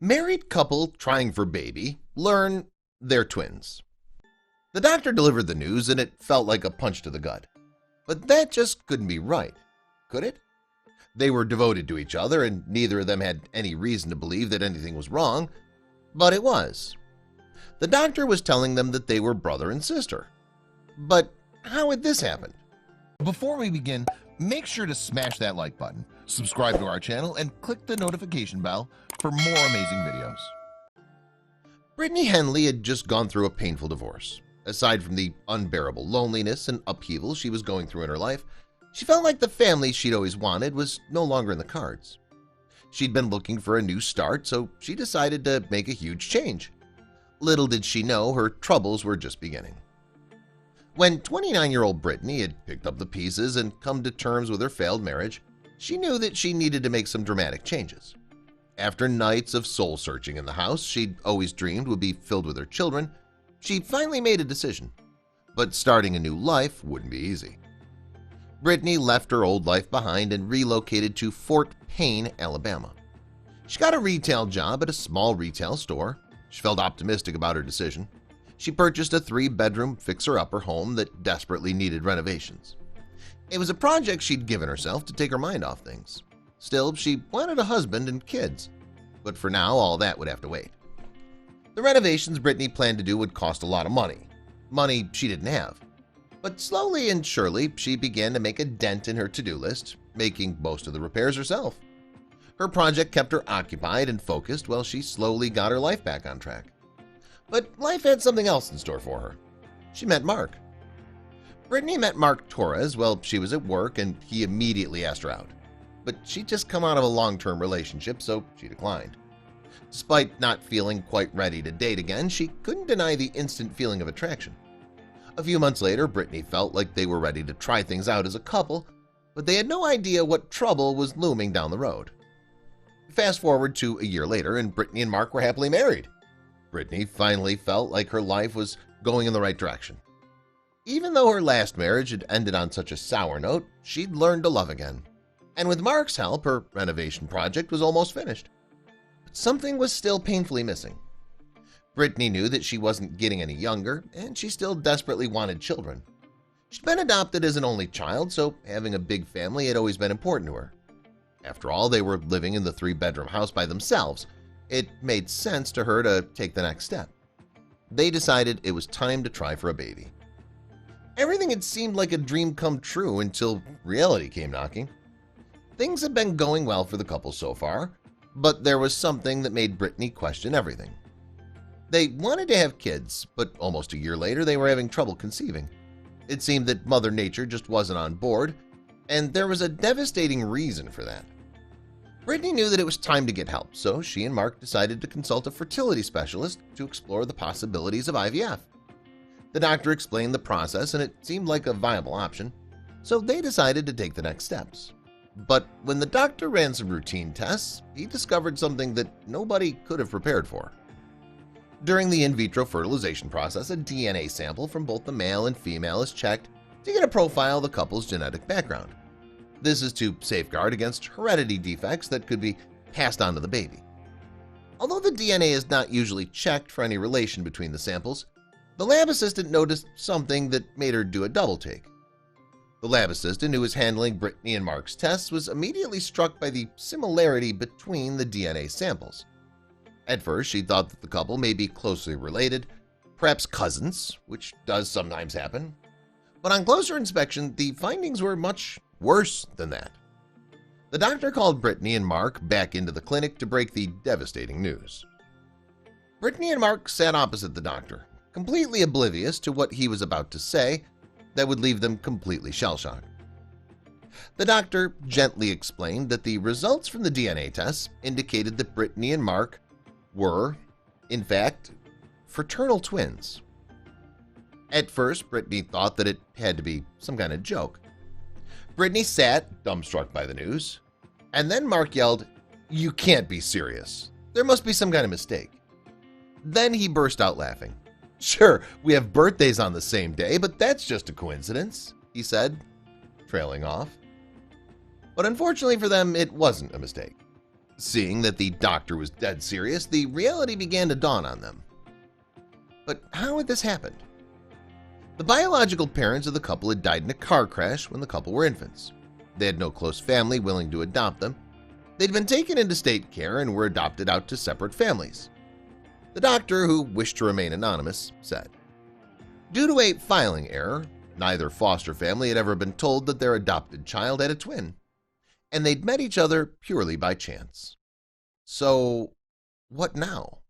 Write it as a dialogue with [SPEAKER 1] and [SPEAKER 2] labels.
[SPEAKER 1] Married couple trying for baby learn they're twins. The doctor delivered the news and it felt like a punch to the gut. But that just couldn't be right, could it? They were devoted to each other and neither of them had any reason to believe that anything was wrong, but it was. The doctor was telling them that they were brother and sister. But how had this happened? Before we begin, make sure to smash that like button, subscribe to our channel, and click the notification bell for more amazing videos. Brittany Henley had just gone through a painful divorce. Aside from the unbearable loneliness and upheaval she was going through in her life, she felt like the family she'd always wanted was no longer in the cards. She'd been looking for a new start, so she decided to make a huge change. Little did she know her troubles were just beginning. When 29-year-old Brittany had picked up the pieces and come to terms with her failed marriage, she knew that she needed to make some dramatic changes. After nights of soul-searching in the house she'd always dreamed would be filled with her children, she finally made a decision. But starting a new life wouldn't be easy. Brittany left her old life behind and relocated to Fort Payne, Alabama. She got a retail job at a small retail store. She felt optimistic about her decision. She purchased a 3-bedroom fixer-upper home that desperately needed renovations. It was a project she'd given herself to take her mind off things. Still, she wanted a husband and kids, but for now all that would have to wait. The renovations Brittany planned to do would cost a lot of money she didn't have. But slowly and surely she began to make a dent in her to-do list, making most of the repairs herself. Her project kept her occupied and focused while she slowly got her life back on track. But life had something else in store for her. She met Mark. Brittany met Mark Torres while she was at work and he immediately asked her out. But she'd just come out of a long-term relationship, so she declined. Despite not feeling quite ready to date again, she couldn't deny the instant feeling of attraction. A few months later, Brittany felt like they were ready to try things out as a couple, but they had no idea what trouble was looming down the road. Fast forward to a year later, and Brittany and Mark were happily married. Brittany finally felt like her life was going in the right direction. Even though her last marriage had ended on such a sour note, she'd learned to love again. And with Mark's help, her renovation project was almost finished. But something was still painfully missing. Brittany knew that she wasn't getting any younger, and she still desperately wanted children. She'd been adopted as an only child, so having a big family had always been important to her. After all, they were living in the 3-bedroom house by themselves. It made sense to her to take the next step. They decided it was time to try for a baby. Everything had seemed like a dream come true until reality came knocking. Things had been going well for the couple so far, but there was something that made Brittany question everything. They wanted to have kids, but almost a year later they were having trouble conceiving. It seemed that Mother Nature just wasn't on board, and there was a devastating reason for that. Brittany knew that it was time to get help, so she and Mark decided to consult a fertility specialist to explore the possibilities of IVF. The doctor explained the process and it seemed like a viable option, so they decided to take the next steps. But when the doctor ran some routine tests, he discovered something that nobody could have prepared for. During the in vitro fertilization process, a DNA sample from both the male and female is checked to get a profile of the couple's genetic background. This is to safeguard against heredity defects that could be passed on to the baby. Although the DNA is not usually checked for any relation between the samples, the lab assistant noticed something that made her do a double take. The lab assistant who was handling Brittany and Mark's tests was immediately struck by the similarity between the DNA samples. At first, she thought that the couple may be closely related, perhaps cousins, which does sometimes happen. But on closer inspection, the findings were much worse than that. The doctor called Brittany and Mark back into the clinic to break the devastating news. Brittany and Mark sat opposite the doctor, completely oblivious to what he was about to say that would leave them completely shell-shocked. The doctor gently explained that the results from the DNA tests indicated that Brittany and Mark were, in fact, fraternal twins. At first, Brittany thought that it had to be some kind of joke. Brittany sat, dumbstruck by the news, and then Mark yelled, "You can't be serious. There must be some kind of mistake." Then he burst out laughing. "Sure, we have birthdays on the same day, but that's just a coincidence," he said, trailing off. But unfortunately for them, it wasn't a mistake. Seeing that the doctor was dead serious, the reality began to dawn on them. But how had this happened? The biological parents of the couple had died in a car crash when the couple were infants. They had no close family willing to adopt them. They'd been taken into state care and were adopted out to separate families. The doctor, who wished to remain anonymous, said, "Due to a filing error, neither foster family had ever been told that their adopted child had a twin, and they'd met each other purely by chance. So, what now?"